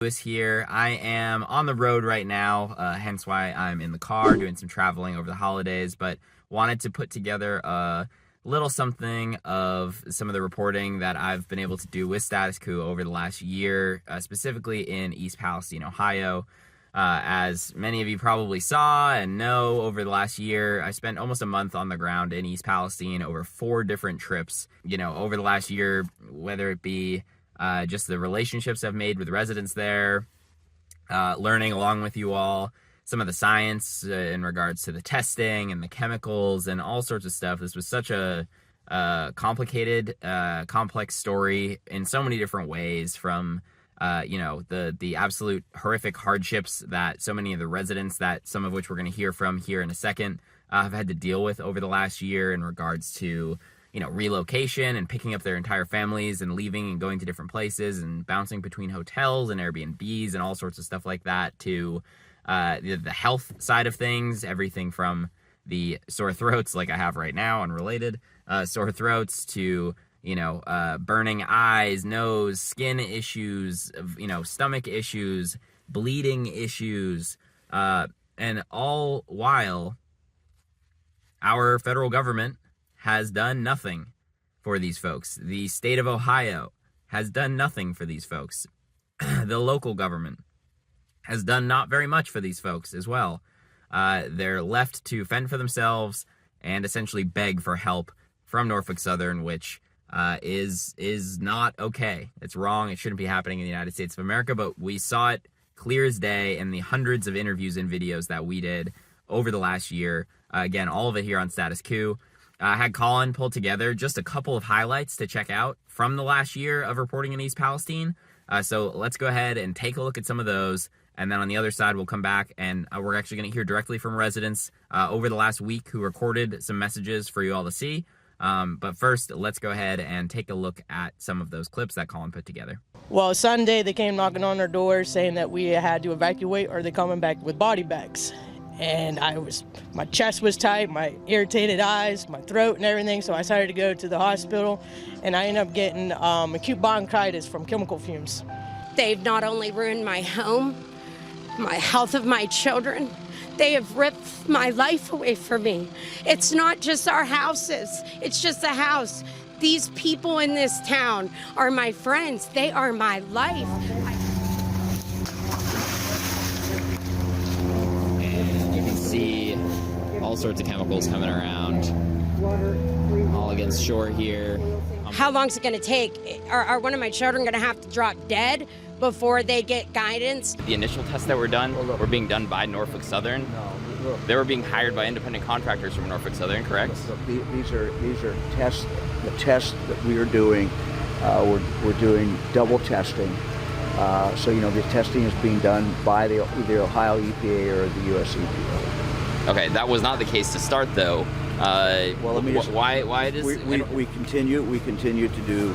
Lewis here. I am on the road right now, hence why I'm in the car doing some traveling over the holidays, but wanted to put together a little something of some of the reporting that I've been able to do with Status Coup over the last year, specifically in East Palestine, Ohio. As many of you probably saw and know, over the last year, I spent almost a month on the ground in East Palestine over 4 different trips. You know, over the last year, whether it be just the relationships I've made with residents there, learning along with you all some of the science in regards to the testing and the chemicals and all sorts of stuff. This was such a complicated, complex story in so many different ways, from the absolute horrific hardships that so many of the residents, that some of which we're going to hear from here in a second, have had to deal with over the last year in regards to relocation and picking up their entire families and leaving and going to different places and bouncing between hotels and Airbnbs and all sorts of stuff like that, to the health side of things, everything from the sore throats like I have right now, unrelated sore throats, to burning eyes, nose, skin issues, stomach issues, bleeding issues, and all while our federal government has done nothing for these folks. The state of Ohio has done nothing for these folks. The local government has done not very much for these folks as well. They're left to fend for themselves and essentially beg for help from Norfolk Southern, which is not okay. It's wrong. It shouldn't be happening in the United States of America, but we saw it clear as day in the hundreds of interviews and videos that we did over the last year. Again, all of it here on Status Coup. I had Colin pull together just a couple of highlights to check out from the last year of reporting in East Palestine. So let's go ahead and take a look at some of those. And then on the other side, we'll come back and we're actually going to hear directly from residents over the last week who recorded some messages for you all to see. But first, let's go ahead and take a look at some of those clips that Colin put together. Well, Sunday they came knocking on our door saying that we had to evacuate or they're coming back with body bags. And my chest was tight, my irritated eyes, my throat and everything, so I decided to go to the hospital, and I ended up getting acute bronchitis from chemical fumes. They've not only ruined my home, my health of my children, they have ripped my life away from me. It's not just our houses, it's just a house. These people in this town are my friends, they are my life. See all sorts of chemicals coming around, all against shore here. How long is it going to take? Are one of my children going to have to drop dead before they get guidance? The initial tests that were done were being done by Norfolk Southern. They were being hired by independent contractors from Norfolk Southern, correct? These are tests. The tests that we are doing, we're doing double testing. So the testing is being done by the Ohio EPA or the U.S. EPA. Okay, that was not the case to start, though. Well, let me just, why does we continue to do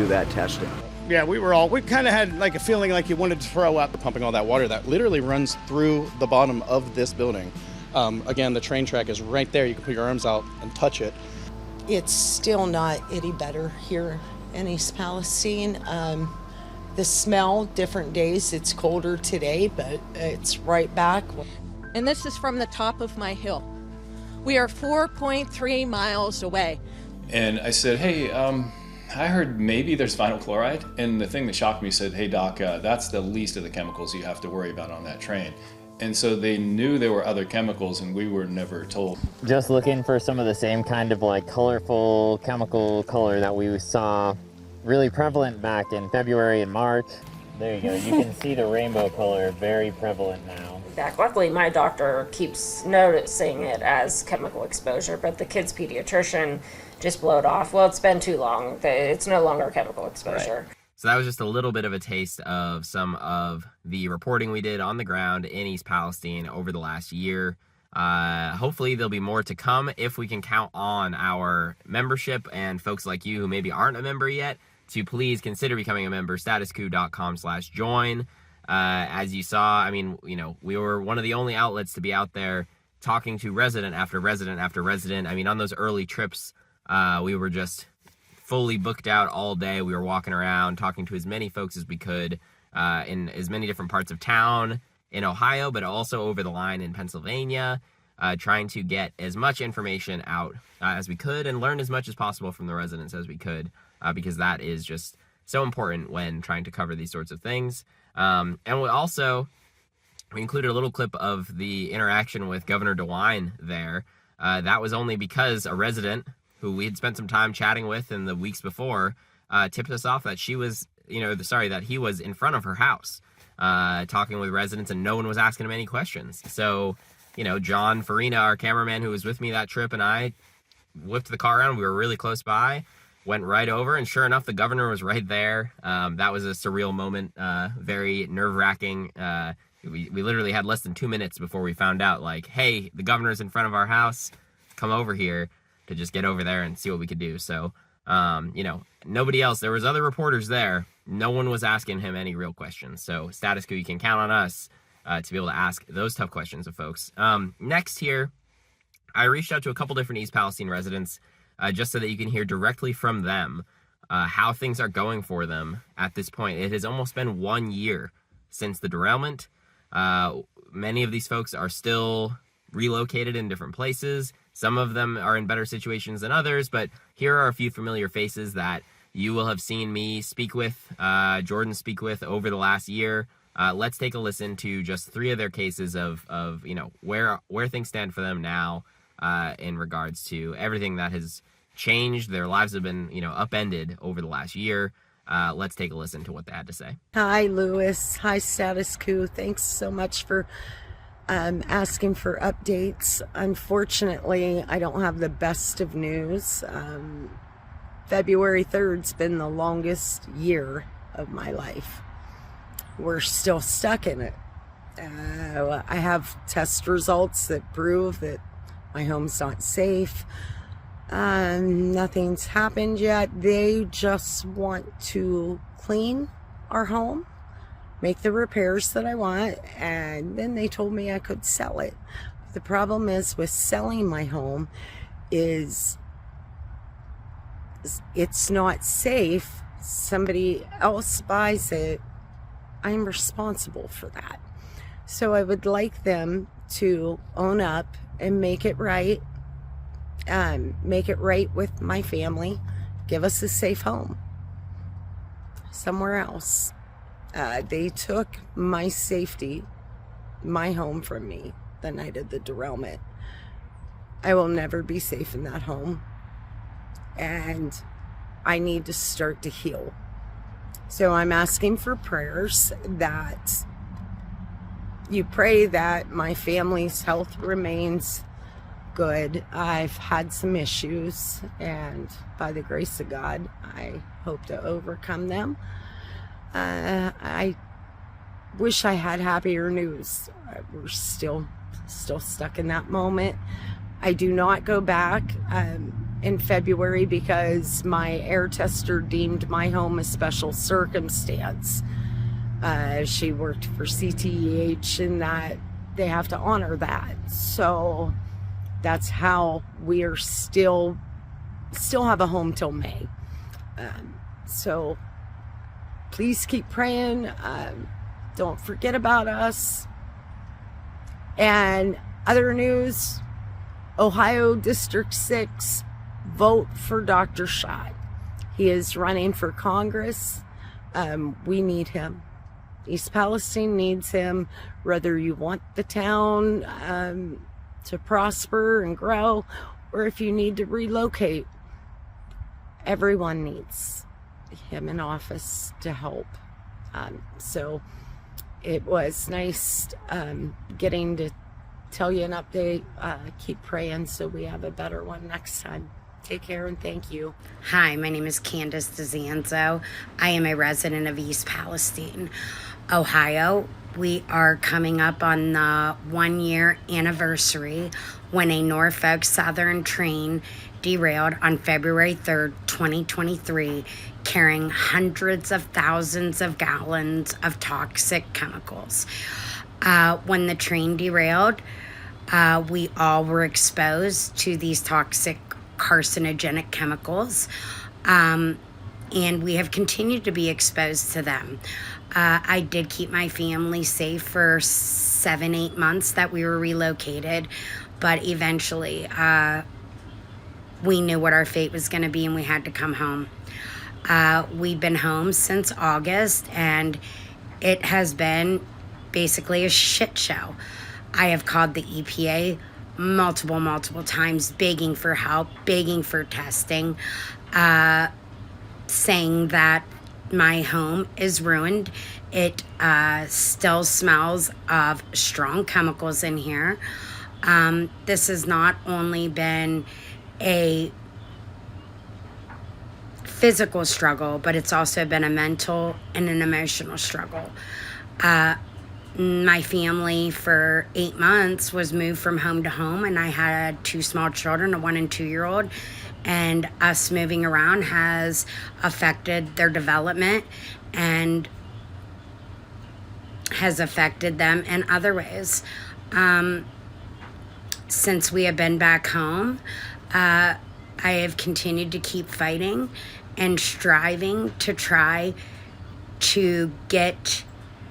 that testing. Yeah, we kind of had like a feeling like you wanted to throw up. Pumping all that water that literally runs through the bottom of this building. Again, the train track is right there. You can put your arms out and touch it. It's still not any better here in East Palestine. The smell, different days, it's colder today, but it's right back. And this is from the top of my hill. We are 4.3 miles away. And I said, hey, I heard maybe there's vinyl chloride. And the thing that shocked me said, hey, Doc, that's the least of the chemicals you have to worry about on that train. And so they knew there were other chemicals, and we were never told. Just looking for some of the same kind of like colorful chemical color that we saw really prevalent back in February and March. There you go. You can see the rainbow color very prevalent now. Luckily, my doctor keeps noticing it as chemical exposure, but the kid's pediatrician just blew it off. Well, it's been too long. It's no longer chemical exposure. Right. So that was just a little bit of a taste of some of the reporting we did on the ground in East Palestine over the last year. Hopefully there'll be more to come if we can count on our membership and folks like you who maybe aren't a member yet to please consider becoming a member. StatusCoup.com/join. As you saw, I mean, we were one of the only outlets to be out there talking to resident after resident after resident. I mean, on those early trips, we were just fully booked out all day. We were walking around talking to as many folks as we could, in as many different parts of town in Ohio, but also over the line in Pennsylvania, trying to get as much information out as we could and learn as much as possible from the residents as we could, because that is just so important when trying to cover these sorts of things. And we included a little clip of the interaction with Governor DeWine there. That was only because a resident who we had spent some time chatting with in the weeks before tipped us off that he was in front of her house talking with residents, and no one was asking him any questions. So, John Farina, our cameraman who was with me that trip, and I whipped the car around. We were really close by, went right over, and sure enough, the governor was right there. That was a surreal moment, very nerve-wracking. We literally had less than 2 minutes before we found out, like, hey, the governor's in front of our house. Come over here, to just get over there and see what we could do. So, nobody else. There was other reporters there. No one was asking him any real questions. So, Status Coup, you can count on us to be able to ask those tough questions of folks. Next here, I reached out to a couple different East Palestine residents just so that you can hear directly from them how things are going for them at this point. It has almost been 1 year since the derailment. Many of these folks are still relocated in different places. Some of them are in better situations than others, but here are a few familiar faces that you will have seen me speak with, Jordan speak with over the last year. Let's take a listen to just 3 of their cases of where things stand for them now in regards to everything that has changed. Their lives have been, upended over the last year. Let's take a listen to what they had to say. Hi, Lewis. Hi, Status Coup. Thanks so much for asking for updates. Unfortunately, I don't have the best of news. February 3rd's been the longest year of my life. We're still stuck in it. I have test results that prove that my home's not safe. Nothing's happened yet. They just want to clean our home, make the repairs that I want, and then they told me I could sell it. The problem is with selling my home is it's not safe. Somebody else buys it, I'm responsible for that. So I would like them to own up and make it right with my family, give us a safe home somewhere else. They took my safety, my home from me the night of the derailment. I will never be safe in that home, and I need to start to heal. So I'm asking for prayers that you pray that my family's health remains good. I've had some issues, and by the grace of God, I hope to overcome them. I wish I had happier news. We're still stuck in that moment. I do not go back in February because my air tester deemed my home a special circumstance. She worked for CTEH, and that they have to honor that. So that's how we are still have a home till May. So please keep praying. Don't forget about us. And other news, Ohio District 6, vote for Dr. Schott. He is running for Congress. We need him. East Palestine needs him. Whether you want the town to prosper and grow, or if you need to relocate, everyone needs him in office to help. So it was nice getting to tell you an update. Keep praying so we have a better one next time. Take care and thank you. Hi, my name is Candace DeZanzo. I am a resident of East Palestine, Ohio. We are coming up on the 1-year anniversary when a Norfolk Southern train derailed on February 3rd, 2023, carrying hundreds of thousands of gallons of toxic chemicals. When the train derailed, we all were exposed to these toxic carcinogenic chemicals, and we have continued to be exposed to them. I did keep my family safe for 7-8 months that we were relocated, but eventually we knew what our fate was going to be and we had to come home. We've been home since August, and it has been basically a shit show. I have called the EPA multiple times, begging for help, begging for testing, saying that my home is ruined. It still smells of strong chemicals in here. This has not only been a physical struggle, but it's also been a mental and an emotional struggle. My family for 8 months was moved from home to home, and I had 2 small children, a 1 and 2-year-old, and us moving around has affected their development and has affected them in other ways. Since we have been back home, I have continued to keep fighting and striving to try to get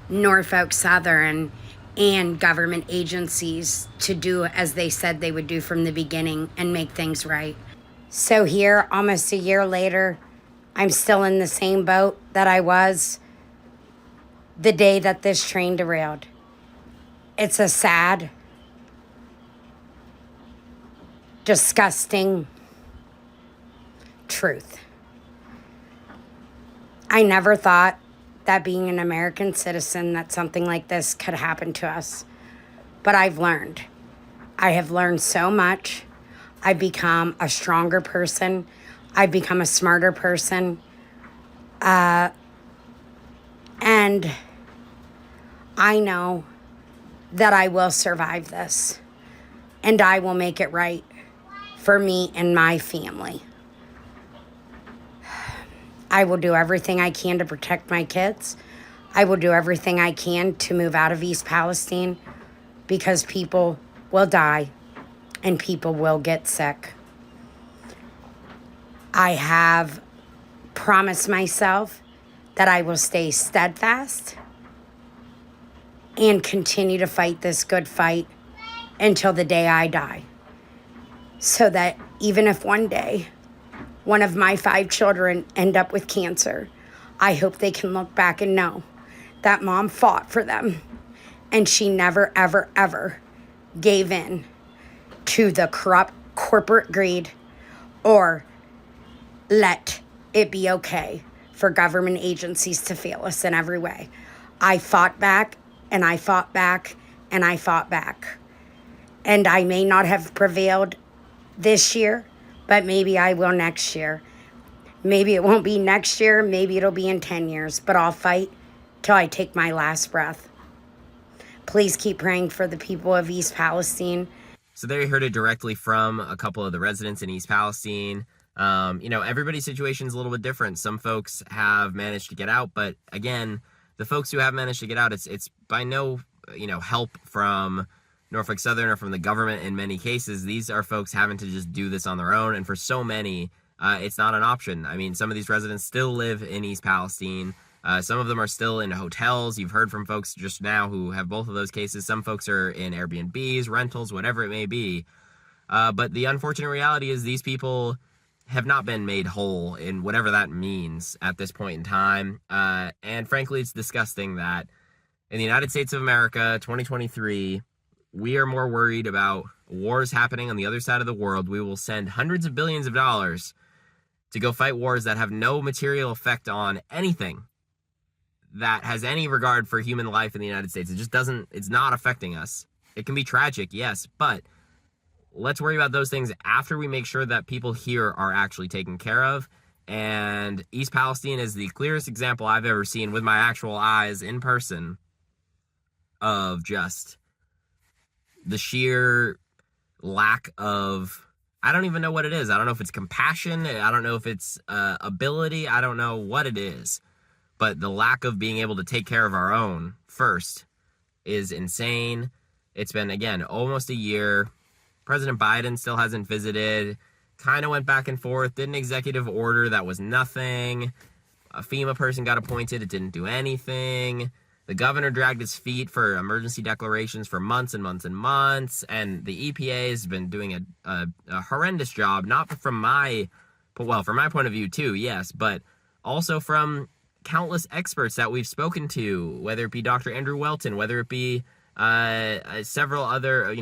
Norfolk Southern and government agencies to do as they said they would do from the beginning and make things right. So here, almost a year later, I'm still in the same boat that I was the day that this train derailed. It's a sad, disgusting truth. I never thought that being an American citizen that something like this could happen to us. But I've learned. I have learned so much. I've become a stronger person. I've become a smarter person. And I know that I will survive this. And I will make it right for me and my family. I will do everything I can to protect my kids. I will do everything I can to move out of East Palestine, because people will die and people will get sick. I have promised myself that I will stay steadfast and continue to fight this good fight until the day I die. So that even if one day one of my 5 children end up with cancer, I hope they can look back and know that mom fought for them and she never, ever, ever gave in to the corrupt corporate greed or let it be okay for government agencies to fail us in every way. I fought back and I fought back and I fought back. And I may not have prevailed this year, but maybe I will next year. Maybe it won't be next year. Maybe it'll be in 10 years. But I'll fight till I take my last breath. Please keep praying for the people of East Palestine. So there you heard it directly from a couple of the residents in East Palestine. Everybody's situation is a little bit different. Some folks have managed to get out, but again, the folks who have managed to get out, it's by no, help from Norfolk Southern or from the government in many cases. These are folks having to just do this on their own, and for so many, it's not an option. I mean, some of these residents still live in East Palestine. Some of them are still in hotels. You've heard from folks just now who have both of those cases. Some folks are in Airbnbs, rentals, whatever it may be. But the unfortunate reality is these people have not been made whole in whatever that means at this point in time. And frankly, it's disgusting that in the United States of America, 2023, we are more worried about wars happening on the other side of the world. We will send hundreds of billions of dollars to go fight wars that have no material effect on anything that has any regard for human life in the United States. It just doesn't, it's not affecting us. It can be tragic, yes, but let's worry about those things after we make sure that people here are actually taken care of. And East Palestine is the clearest example I've ever seen with my actual eyes in person of just the sheer lack of, I don't even know what it is. I don't know if it's compassion. I don't know if it's ability. I don't know what it is. But the lack of being able to take care of our own first is insane. It's been, again, almost a year. President Biden still hasn't visited. Kind of went back and forth. Did an executive order that was nothing. A FEMA person got appointed. It didn't do anything. The governor dragged his feet for emergency declarations for months and months and months. And the EPA has been doing a horrendous job, not from my, well, from my point of view too, yes, but also from countless experts that we've spoken to, whether it be Dr. Andrew Welton, whether it be several other,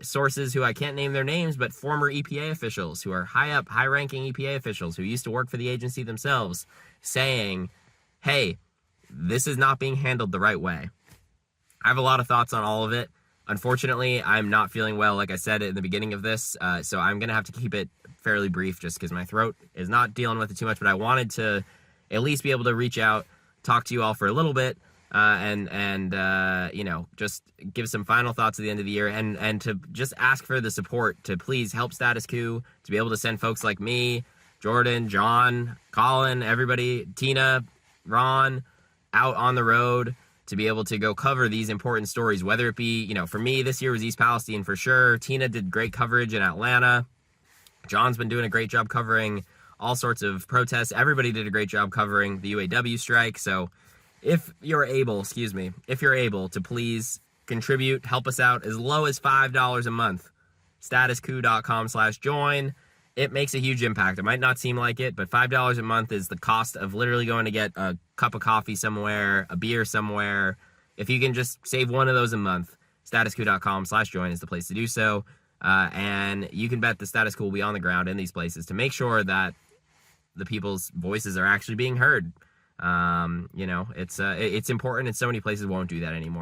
sources who I can't name their names, but former EPA officials who are high-ranking EPA officials who used to work for the agency themselves, saying, hey, this is not being handled the right way. I have a lot of thoughts on all of it. Unfortunately, I'm not feeling well, like I said in the beginning of this, so I'm going to have to keep it fairly brief just because my throat is not dealing with it too much, but I wanted to at least be able to reach out, talk to you all for a little bit, and just give some final thoughts at the end of the year, and to just ask for the support to please help Status Coup, to be able to send folks like me, Jordan, John, Colin, everybody, Tina, Ron, out on the road to be able to go cover these important stories, whether it be, for me, this year was East Palestine for sure. Tina did great coverage in Atlanta. John's been doing a great job covering all sorts of protests. Everybody did a great job covering the UAW strike. So if you're able to please contribute, help us out as low as $5 a month, statuscoup.com/join. It makes a huge impact. It might not seem like it, but $5 a month is the cost of literally going to get a cup of coffee somewhere, a beer somewhere. If you can just save one of those a month, statuscoup.com/join is the place to do so. And you can bet the Status Coup will be on the ground in these places to make sure that the people's voices are actually being heard. It's important, and so many places won't do that anymore.